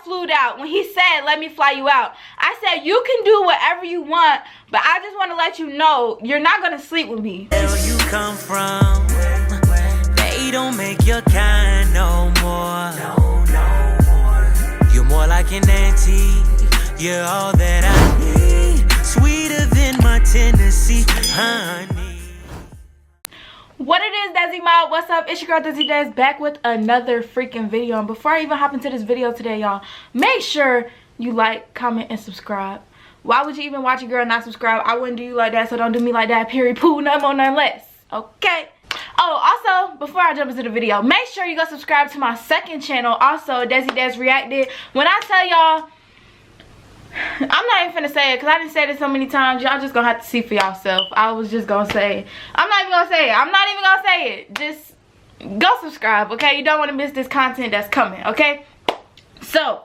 flued out when he said, let me fly you out. I said, you can do whatever you want, but I just want to let you know you're not going to sleep with me. Where you come from, they don't make your kind no more. You're more like an auntie, you're all that I need. Sweeter than my Tennessee honey. What it is, Desi Mob? What's up? It's your girl DesiDes back with another freaking video. And before I even hop into this video today, y'all, make sure you like, comment, and subscribe. Why would you even watch a girl not subscribe? I wouldn't do you like that, so don't do me like that. Period. Poo, none more, none less. Okay? Oh, also, before I jump into the video, make sure you go subscribe to my second channel. Also, DesiDes Reacted. When I tell y'all, I'm not even finna say it because I didn't say this so many times. Y'all just gonna have to see for yourself. I was just gonna say, I'm not even gonna say it. I'm not even gonna say it. Just go subscribe, okay? You don't want to miss this content that's coming, okay? So,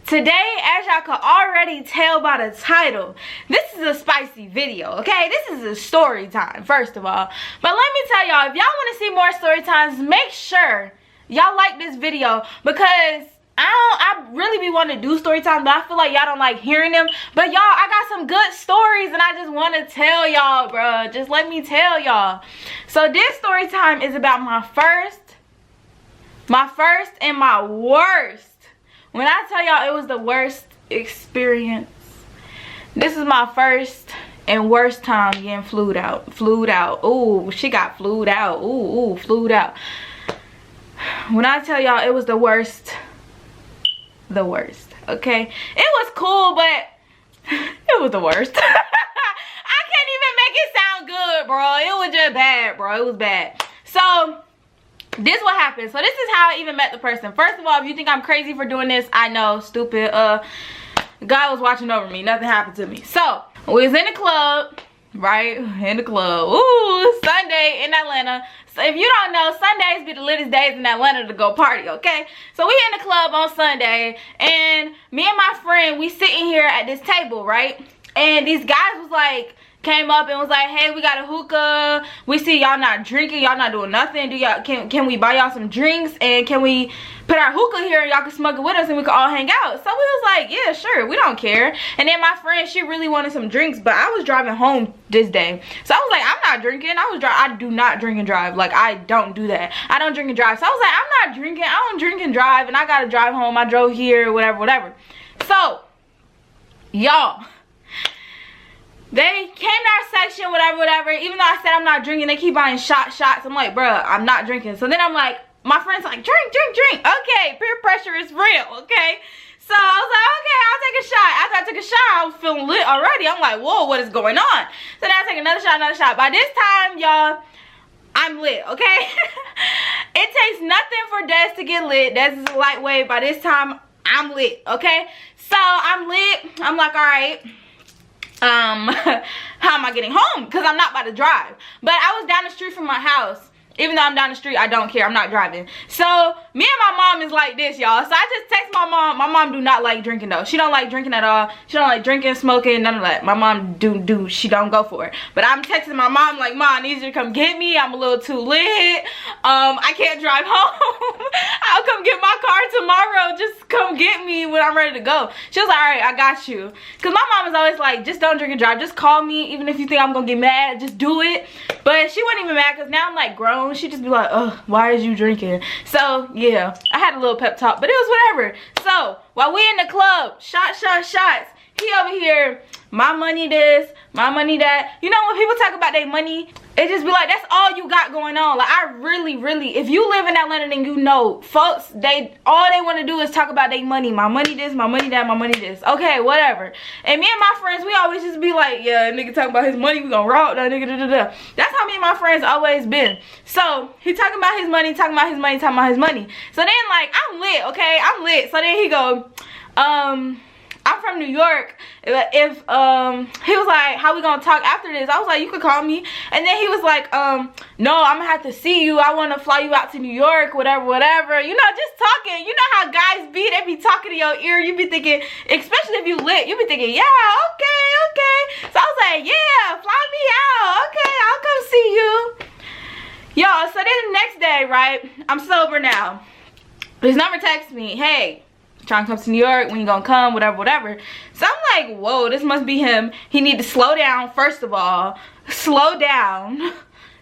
today, as y'all can already tell by the title, this is a spicy video, okay? This is a story time, first of all. But let me tell y'all, if y'all want to see more story times, make sure y'all like this video because I really be wanting to do story time, but I feel like y'all don't like hearing them. But y'all, I got some good stories and I just want to tell y'all, bruh. Just let me tell y'all. So this story time is about my first and my worst. When I tell y'all it was the worst experience, this is my first and worst time getting flued out. Ooh, she got flued out. Ooh, flued out. When I tell y'all it was the worst, okay? It was cool, but it was the worst. I can't even make it sound good, bro. It was just bad, bro. It was bad. So this what happened. So this is how I even met the person. First of all, if you think I'm crazy for doing this, I know, stupid. God was watching over me. Nothing happened to me. So we was in the club, right? In the club. Ooh, Sunday in Atlanta. So if you don't know, Sundays be the latest days in Atlanta to go party, okay? So we in the club on Sunday, and me and my friend, we sitting here at this table, right? And these guys was like, came up and was like, hey, we got a hookah. We see y'all not drinking, y'all not doing nothing. Do y'all can we buy y'all some drinks, and can we put our hookah here and y'all can smoke it with us and we can all hang out? So we was like, yeah, sure, we don't care. And then my friend, she really wanted some drinks, but I was driving home this day. So I was like, I'm not drinking. I do not drink and drive. Like, I don't do that. I don't drink and drive. So I was like, I'm not drinking. I don't drink and drive, and I gotta drive home. I drove here, whatever. So, y'all, they came to our section, whatever. Even though I said I'm not drinking, they keep buying shots. I'm like, bruh, I'm not drinking. So then I'm like, my friend's like, drink. Okay, peer pressure is real, okay? So I was like, okay, I'll take a shot. After I took a shot, I was feeling lit already. I'm like, whoa, what is going on? So then I take another shot. By this time, y'all, I'm lit, okay? It takes nothing for Des to get lit. Des is a lightweight. By this time, I'm lit, okay? So I'm lit. I'm like, all right. How am I getting home? Because I'm not about to drive. But I was down the street from my house. Even though I'm down the street, I don't care. I'm not driving. So me and my mom is like this, y'all. So I just text my mom. My mom do not like drinking though. She don't like drinking at all. She don't like drinking, smoking, none of that. My mom she don't go for it. But I'm texting my mom like, Mom, I need you to come get me. I'm a little too lit. I can't drive home. I'll come get my car tomorrow. Just come get me when I'm ready to go. She was like, all right, I got you. Because my mom is always like, just don't drink and drive. Just call me. Even if you think I'm going to get mad, just do it. But she wasn't even mad because now I'm like grown. She just be like, ugh, why is you drinking? So yeah, I had a little pep talk, but it was whatever. So while we in the club, shots, he over here, my money this, my money that. You know, when people talk about their money, it just be like, that's all you got going on. Like, I really, if you live in Atlanta, then you know, folks, all they want to do is talk about their money. My money this, my money that, my money this. Okay, whatever. And me and my friends, we always just be like, yeah, nigga talking about his money, we gonna rob that nigga, da. That's how me and my friends always been. So, he talking about his money. So then, like, I'm lit, okay? I'm lit. So then he go, I'm from New York. If he was like, how we gonna talk after this? I was like, you could call me. And then he was like, no, I'm gonna have to see you. I want to fly you out to New York, whatever. You know, just talking. You know how guys be, they be talking to your ear. You be thinking, especially if you lit, you be thinking, yeah, okay. So I was like, yeah, fly me out. Okay, I'll come see you. Y'all, so then the next day, right, I'm sober now. His number texts me, hey, trying to come to New York, when you gonna come, whatever, whatever. So I'm like, whoa, this must be him. He need to slow down, first of all. Slow down.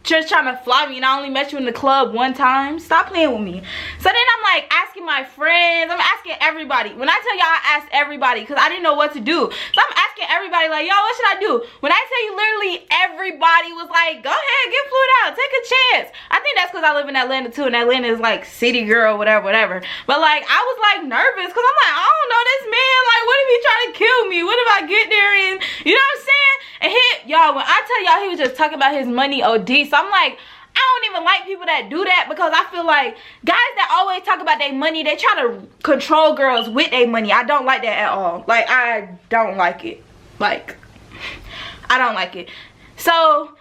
Just trying to fly me, and I only met you in the club one time. Stop playing with me. So then I'm like asking my friends, I'm asking everybody. When I tell y'all, I asked everybody because I didn't know what to do. So I'm asking everybody like, yo, what should I do? When I tell you, literally everybody was like, go ahead, get flued out, take a chance. I think that's because I live in Atlanta too, and Atlanta is like city girl, whatever, whatever. But like, I was like nervous because I'm like, I don't know this man. Like, what if he trying to kill me? What if I get there and, you know what I'm saying? And y'all, when I tell y'all, he was just talking about his money OD. So I'm like, I don't even like people that do that, because I feel like guys that always talk about their money, they try to control girls with their money. I don't like that at all. Like, I don't like it. Like, I don't like it. So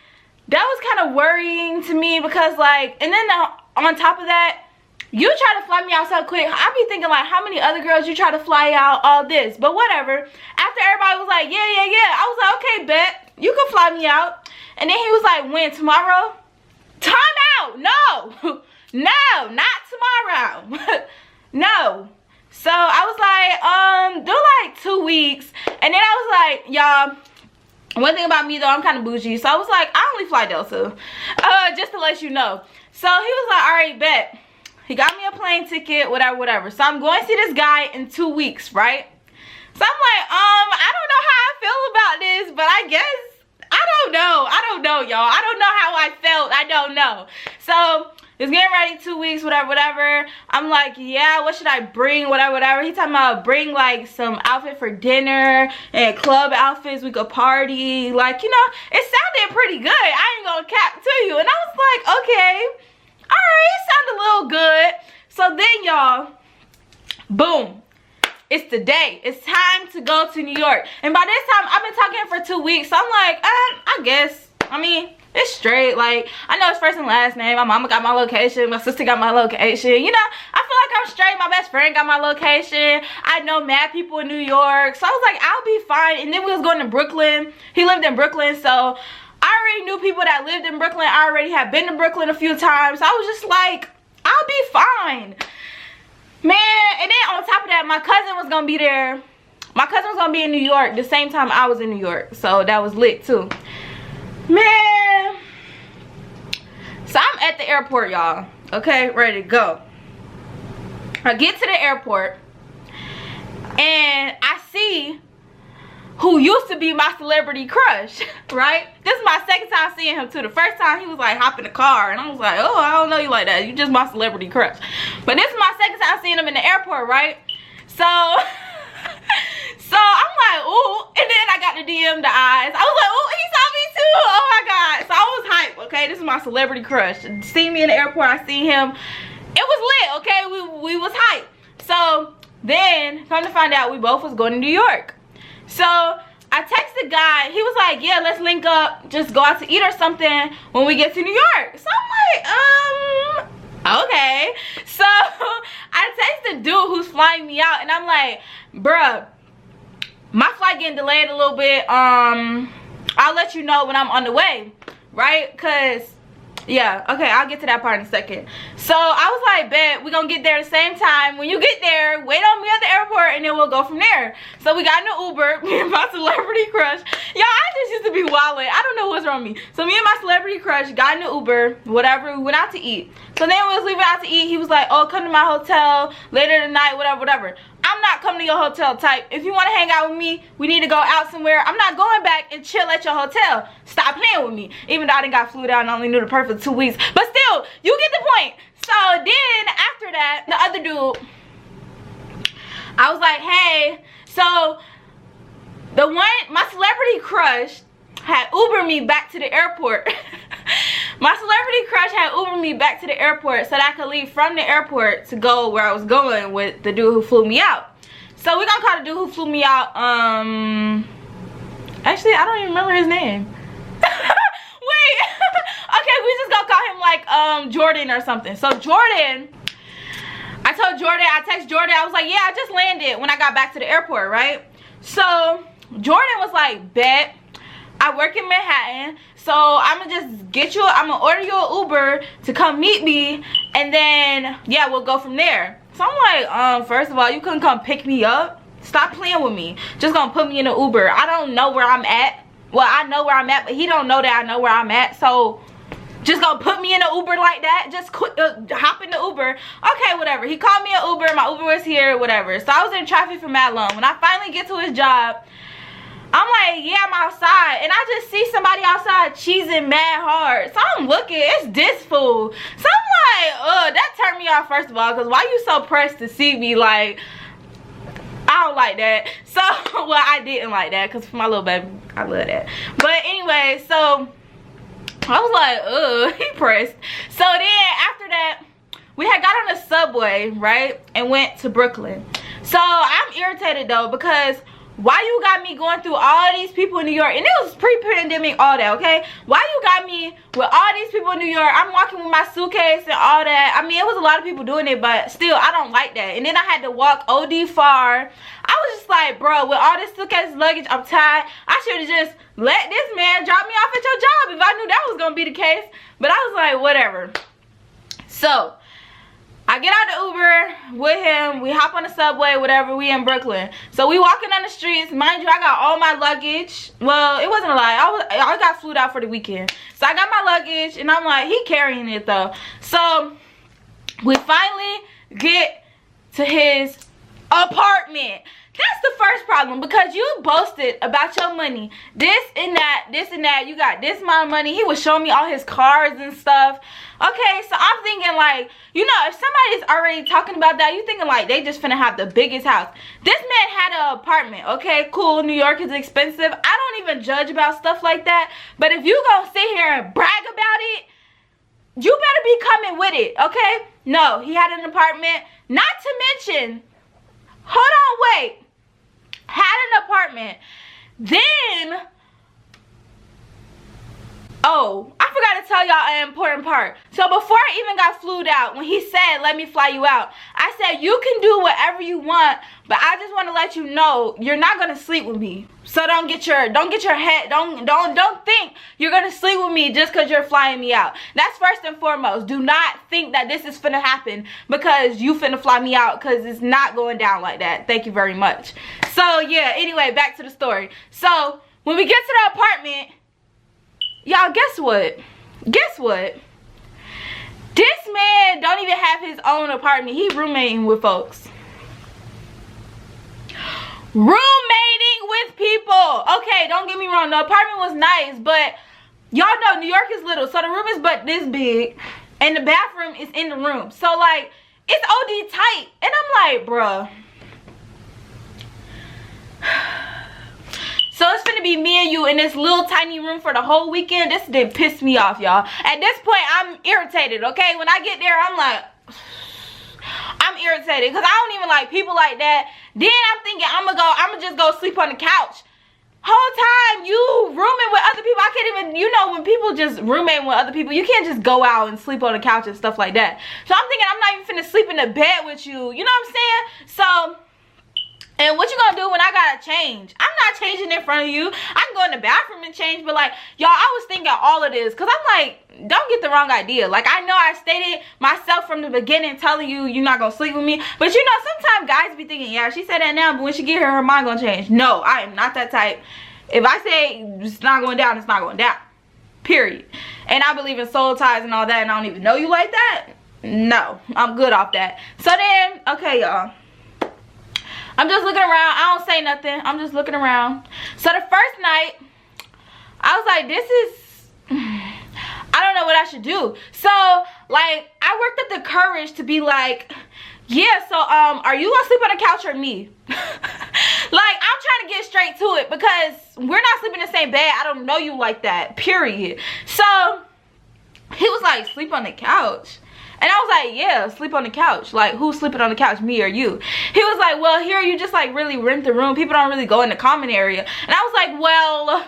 that was kind of worrying to me, because like, and then on top of that, you try to fly me out so quick. I be thinking like, how many other girls you try to fly out, all this, but whatever. After everybody was like, yeah, I was like, okay, bet, you can fly me out. And then he was like, when, tomorrow? Time out. No. No, not tomorrow. No. So I was like, do like 2 weeks. And then I was like, y'all, one thing about me though, I'm kind of bougie. So I was like, I only fly Delta, just to let you know. So he was like, all right, bet. He got me a plane ticket, whatever, whatever. So I'm going to see this guy in 2 weeks, right? So I'm like, I don't know how I feel about this, but I guess, I don't know, y'all. I don't know how I felt. I don't know. So it's getting ready, 2 weeks, whatever, whatever. I'm like, yeah, what should I bring, whatever, whatever. He talking about bring like some outfit for dinner and club outfits. We could party. Like, you know, it sounded pretty good. I ain't gonna cap to you. And I was like, okay. Alright, it sounded a little good. So then, y'all, boom. It's the day. It's time to go to New York. And by this time, I've been talking for 2 weeks. So I'm like, I guess. I mean, it's straight. Like, I know his first and last name. My mama got my location. My sister got my location. You know, I feel like I'm straight. My best friend got my location. I know mad people in New York. So I was like, I'll be fine. And then we was going to Brooklyn. He lived in Brooklyn, so I already knew people that lived in Brooklyn. I already had been to Brooklyn a few times. So I was just like, I'll be fine. Man, and then on top of that, my cousin was going to be there. My cousin was going to be in New York the same time I was in New York. So that was lit too. Man. So I'm at the airport, y'all. Okay, ready to go. I get to the airport and I see who used to be my celebrity crush, right? This is my second time seeing him too. The first time he was like, hop in the car, and I was like, oh, I don't know you like that. You just my celebrity crush. But this is my second time seeing him in the airport, right? So, I'm like, ooh, and then I got the DM, the eyes. I was like, ooh, he saw me too. Oh my God. So I was hyped, okay? This is my celebrity crush. See me in the airport, I see him. It was lit, okay? We was hyped. So then, come to find out, we both was going to New York. So I texted the guy. He was like, yeah, let's link up, just go out to eat or something when we get to New York. So I'm like, okay. So I texted the dude who's flying me out, and I'm like, bruh, my flight getting delayed a little bit. I'll let you know when I'm on the way, right? Cause yeah, okay, I'll get to that part in a second. So I was like, bet, we're gonna get there at the same time. When you get there, wait on me at the airport, and then we'll go from there. So we got in an Uber, me and my celebrity crush. Y'all, I just used to be wildin'. I don't know what's wrong with me. So me and my celebrity crush got in an Uber, whatever, we went out to eat. So then we was leaving out to eat. He was like, oh, come to my hotel later tonight, whatever, whatever. I'm not coming to your hotel type. If you want to hang out with me, we need to go out somewhere. I'm not going back and chill at your hotel. Stop playing with me. Even though I didn't got flew down and only knew the person for 2 weeks. But still, you get the point. So then after that, the other dude, I was like, hey, so the one, my celebrity crush had Ubered me back to the airport. My celebrity crush had Ubered me back to the airport so that I could leave from the airport to go where I was going with the dude who flew me out. So we're gonna call the dude who flew me out, actually I don't even remember his name. Wait, okay, we just gonna call him like Jordan or something. So Jordan, I texted Jordan, I was like, yeah, I just landed when I got back to the airport, right? So Jordan was like, bet, I work in Manhattan, so I'm gonna order you an Uber to come meet me, and then yeah, we'll go from there. So I'm like, first of all, you couldn't come pick me up. Stop playing with me. Just gonna put me in an Uber. I don't know where I'm at. Well, I know where I'm at, but he don't know that I know where I'm at. So just gonna put me in an Uber like that? Just hop in the Uber. Okay, whatever. He called me an Uber. My Uber was here, whatever. So I was in traffic for mad long. When I finally get to his job, I'm like, yeah, I'm outside. And I just see somebody outside cheesing mad hard. So I'm looking. It's this fool. So I'm like, that turned me off, first of all. Because why you so pressed to see me? Like, I don't like that. So, well, I didn't like that. Because for my little baby, I love that. But anyway, so I was like, he pressed. So then after that, we had got on the subway, right? And went to Brooklyn. So I'm irritated though, because why you got me going through all these people in New York? And it was pre-pandemic, all that, okay? Why you got me with all these people in New York? I'm walking with my suitcase and all that. I mean, it was a lot of people doing it, but still, I don't like that. And then I had to walk OD far. I was just like, bro, with all this suitcase luggage, I'm tired. I should have just let this man drop me off at your job if I knew that was gonna be the case. But I was like, whatever. So I get out the Uber with him. We hop on the subway, whatever. We in Brooklyn. So we walking on the streets. Mind you, I got all my luggage. Well, it wasn't a lie. I got flew out for the weekend. So I got my luggage, and I'm like, he carrying it though. So we finally get to his apartment. That's the first problem, because you boasted about your money. This and that. You got this amount of money. He was showing me all his cars and stuff. Okay, so I'm thinking like, you know, if somebody's already talking about that, you thinking like they just finna have the biggest house. This man had an apartment. Okay, cool. New York is expensive. I don't even judge about stuff like that. But if you gonna sit here and brag about it, you better be coming with it, okay? No, he had an apartment. Not to mention, hold on, wait. Had an apartment. Then, oh, I forgot to tell y'all an important part. So before I even got flued out, when he said, let me fly you out, I said, you can do whatever you want, but I just want to let you know, you're not going to sleep with me. So don't get your head, don't think you're going to sleep with me just because you're flying me out. That's first and foremost. Do not think that this is finna happen because you finna fly me out, because it's not going down like that. Thank you very much. So yeah, anyway, back to the story. So when we get to the apartment, y'all, guess what? Guess what? This man don't even have his own apartment. He roommating with folks. Roommating with people. Okay, don't get me wrong. The apartment was nice, but y'all know New York is little. So the room is but this big, and the bathroom is in the room. So like, it's OD tight. And I'm like, bruh. So it's gonna be me and you in this little tiny room for the whole weekend. This did piss me off, y'all. At this point, I'm irritated, okay? When I get there, I'm like, I'm irritated because I don't even like people like that. Then I'm thinking I'ma just go sleep on the couch. Whole time you rooming with other people. I can't even, you know, when people just roommate with other people, you can't just go out and sleep on the couch and stuff like that. So I'm thinking I'm not even finna sleep in the bed with you. You know what I'm saying? So, and what you gonna do when I gotta change? I'm not changing in front of you. I can go in the bathroom and change, but like, y'all, I was thinking all of this because I'm like, don't get the wrong idea. Like, I know I stated myself from the beginning telling you you're not gonna sleep with me, but you know, sometimes guys be thinking, yeah, she said that now, but when she get here, her mind gonna change. No, I am not that type. If I say it's not going down, it's not going down. Period. And I believe in soul ties and all that, and I don't even know you like that. No, I'm good off that. So then, okay, y'all. I'm just looking around. I don't say nothing. I'm just looking around. So the first night, I was like, this is, I don't know what I should do. So, like, I worked up the courage to be like, yeah, so, are you gonna sleep on the couch or me? Like, I'm trying to get straight to it because we're not sleeping in the same bed. I don't know you like that, period. So, he was like, sleep on the couch. And I was like, yeah, sleep on the couch. Like, who's sleeping on the couch, me or you? He was like, well, here you just like really rent the room. People don't really go in the common area. And I was like, well,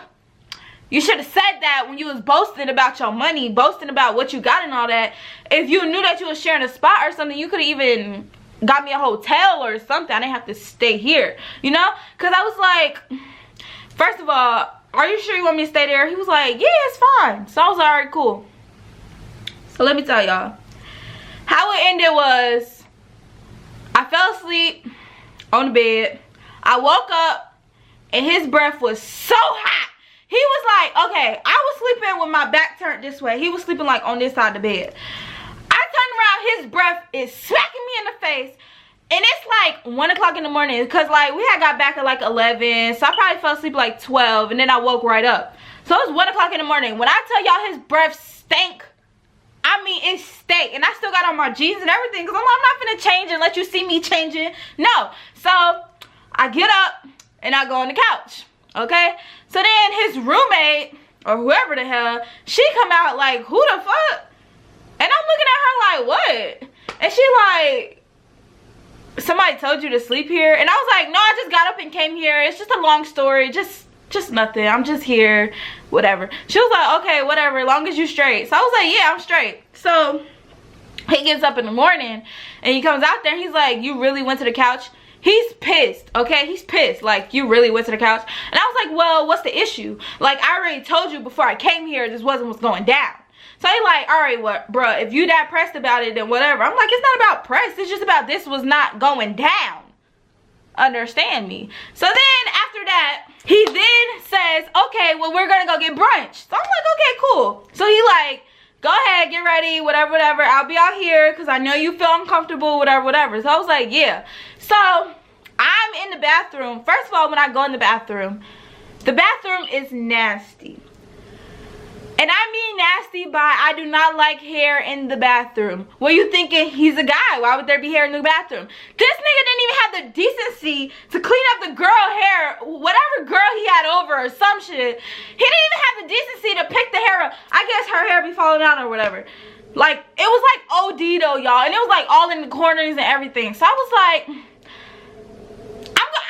you should have said that when you was boasting about your money, boasting about what you got and all that. If you knew that you was sharing a spot or something, you could have even got me a hotel or something. I didn't have to stay here, you know? Because I was like, first of all, are you sure you want me to stay there? He was like, yeah, it's fine. So I was like, all right, cool. So let me tell y'all. How it ended was, I fell asleep on the bed. I woke up and his breath was so hot. He was like, okay, I was sleeping with my back turned this way. He was sleeping like on this side of the bed. I turned around, his breath is smacking me in the face. And it's like 1 o'clock in the morning, because like we had got back at like 11, so I probably fell asleep like 12, and then I woke right up. So it was 1 o'clock in the morning. When I tell y'all his breath stank, I mean it stank. And I still got on my jeans and everything, because I'm not gonna change and let you see me changing. No. So I get up and I go on the couch. Okay? So then his roommate, or whoever the hell, she come out like, who the fuck? And I'm looking at her like, what? And she like, somebody told you to sleep here? And I was like, no, I just got up and came here. It's just a long story. Just nothing. I'm just here. Whatever. She was like, okay, whatever, as long as you straight. So I was like, yeah, I'm straight. So he gets up in the morning and he comes out there and he's like, you really went to the couch? He's pissed, okay? He's pissed. Like, you really went to the couch? And I was like, well, what's the issue? Like, I already told you before I came here this wasn't what's going down. So he like, all right, what, bruh, if you that pressed about it, then whatever. I'm like, it's not about press. It's just about this was not going down. Understand me? So then after that, he then says, okay, well, we're going to go get brunch. So I'm like, okay, cool. So he like, go ahead, get ready, whatever, whatever. I'll be out here because I know you feel uncomfortable, whatever, whatever. So I was like, yeah. So I'm in the bathroom. First of all, when I go in the bathroom is nasty. And I mean nasty by I do not like hair in the bathroom. What you thinking? He's a guy. Why would there be hair in the bathroom? This nigga didn't even have the decency to clean up the girl hair, whatever girl he had over or some shit. He didn't even have the decency to pick the hair up. I guess her hair be falling out or whatever. Like, it was like OD though, y'all. And it was like all in the corners and everything. So I was like,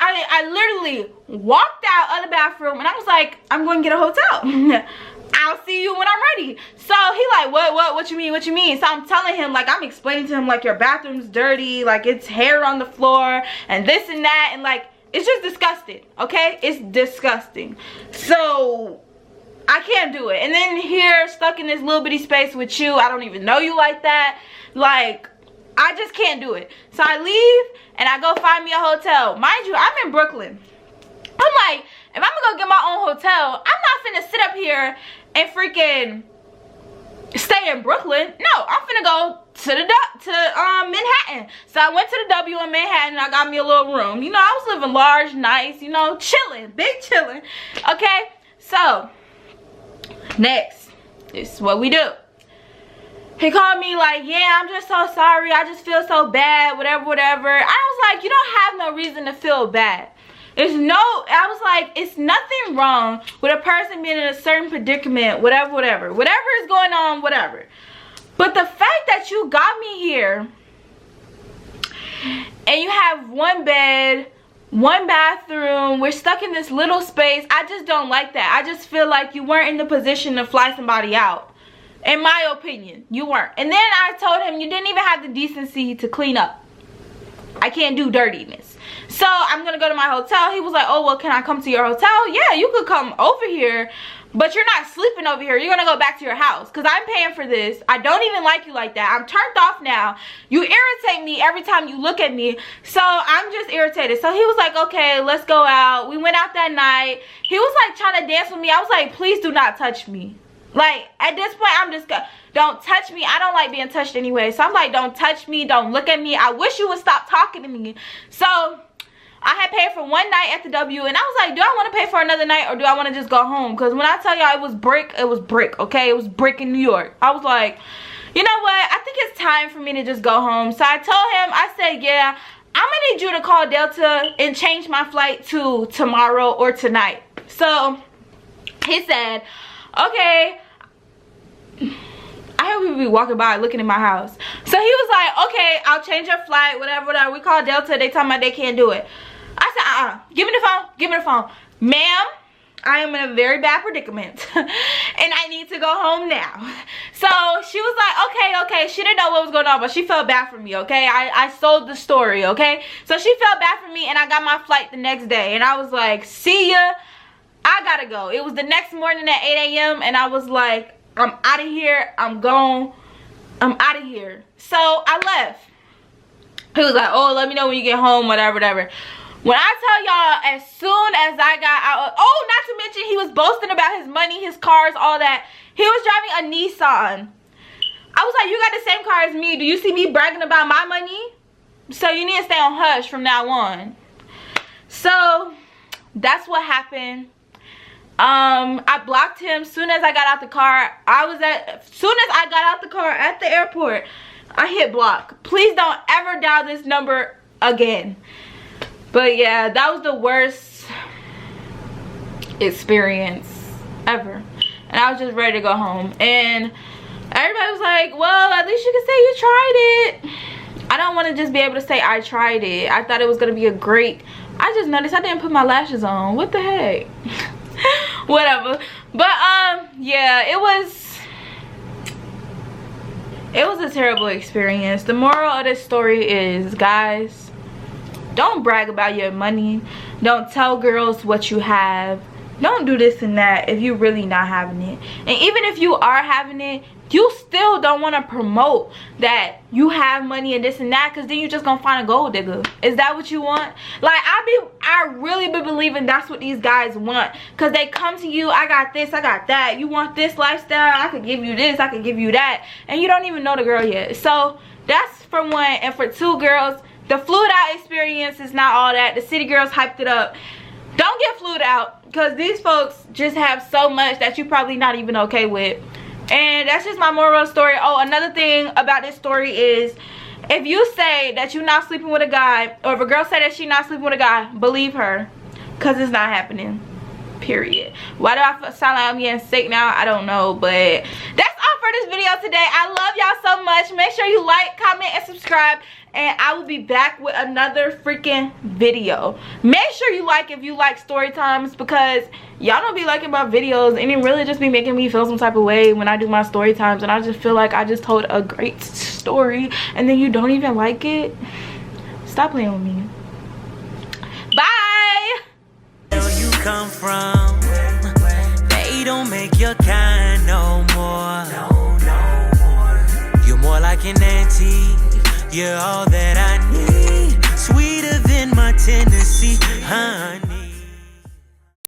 I literally walked out of the bathroom and I was like, I'm going to get a hotel. I'll see you when I'm ready. So he like, what you mean, what you mean? So I'm telling him, like, I'm explaining to him, like, your bathroom's dirty, like, it's hair on the floor, and this and that, and like, it's just disgusting, okay? It's disgusting. So I can't do it. And then here, stuck in this little bitty space with you, I don't even know you like that. Like, I just can't do it. So I leave, and I go find me a hotel. Mind you, I'm in Brooklyn. I'm like, if I'm gonna go get my own hotel, I'm not finna sit up here and freaking stay in Brooklyn. No, I'm finna go to Manhattan. So I went to the W in Manhattan and I got me a little room. You know, I was living large, nice, you know, chilling, big chilling. Okay, so next, this is what we do. He called me like, yeah, I'm just so sorry. I just feel so bad, whatever, whatever. I was like, you don't have no reason to feel bad. I was like, it's nothing wrong with a person being in a certain predicament, whatever, whatever. Whatever is going on, whatever. But the fact that you got me here and you have one bed, one bathroom, we're stuck in this little space, I just don't like that. I just feel like you weren't in the position to fly somebody out. In my opinion, you weren't. And then I told him you didn't even have the decency to clean up. I can't do dirtiness. So I'm gonna go to my hotel. He was like, oh, well, can I come to your hotel? Yeah, you could come over here, but you're not sleeping over here. You're gonna go back to your house because I'm paying for this. I don't even like you like that. I'm turned off now. You irritate me every time you look at me. So I'm just irritated. So he was like, okay, let's go out. We went out that night. He was like trying to dance with me. I was like, please do not touch me. Like, at this point, I'm just gonna, don't touch me. I don't like being touched anyway. So I'm like, don't touch me. Don't look at me. I wish you would stop talking to me. So I had paid for one night at the W. And I was like, do I want to pay for another night or do I want to just go home? Because when I tell y'all it was brick, okay? It was brick in New York. I was like, you know what? I think it's time for me to just go home. So I told him, I said, yeah, I'm going to need you to call Delta and change my flight to tomorrow or tonight. So he said, okay. I hope we be walking by looking at my house. So he was like, okay, I'll change your flight, whatever, whatever. We called Delta. They talking about they can't do it. I said, give me the phone. Give me the phone. Ma'am, I am in a very bad predicament. And I need to go home now. So she was like, okay. She didn't know what was going on, but she felt bad for me, okay? I sold the story, okay? So she felt bad for me, and I got my flight the next day. And I was like, see ya. I gotta go. It was the next morning at 8 a.m. and I was like, I'm out of here. I'm gone. I'm out of here. So I left. He was like, oh, let me know when you get home, whatever, whatever. When I tell y'all, as soon as I got out, oh, not to mention he was boasting about his money, his cars, all that. He was driving a Nissan. I was like, you got the same car as me. Do you see me bragging about my money? So you need to stay on hush from now on. So that's what happened. I blocked him soon as I got out the car. Soon as I got out the car at the airport, I hit block. Please don't ever dial this number again. But yeah, that was the worst experience ever. And I was just ready to go home. And everybody was like, well, at least you can say you tried it. I don't want to just be able to say I tried it. I thought it was going to be a great... I just noticed I didn't put my lashes on. What the heck? Whatever. But yeah, it was a terrible experience. The moral of this story is, guys, don't brag about your money. Don't tell girls what you have. Don't do this and that if you're really not having it. And even if you are having it, you still don't want to promote that you have money and this and that, because then you're just gonna find a gold digger. Is that what you want? Like, I really be believing that's what these guys want, because they come to you, I got this, I got that, you want this lifestyle, I could give you this, I could give you that, and you don't even know the girl yet. So that's for one. And for two, girls, the flued out experience is not all that. The city girls hyped it up. Don't get flued out, because these folks just have so much that you're probably not even okay with. And that's just my moral story. Oh, another thing about this story is, if you say that you're not sleeping with a guy, or if a girl say that she's not sleeping with a guy, believe her, because it's not happening. Period. Why do I sound like I'm getting sick now? I don't know. But that's all for this video today. I love y'all so much. Make sure you like, comment, and subscribe. And I will be back with another freaking video. Make sure you like if you like story times, because y'all don't be liking my videos, and it really just be making me feel some type of way when I do my story times, and I just feel like I just told a great story and then you don't even like it. Stop playing with me. Bye. Where you come from, they don't make your kind no more. You're more like an auntie. You're all that I need, sweeter than my Tennessee honey.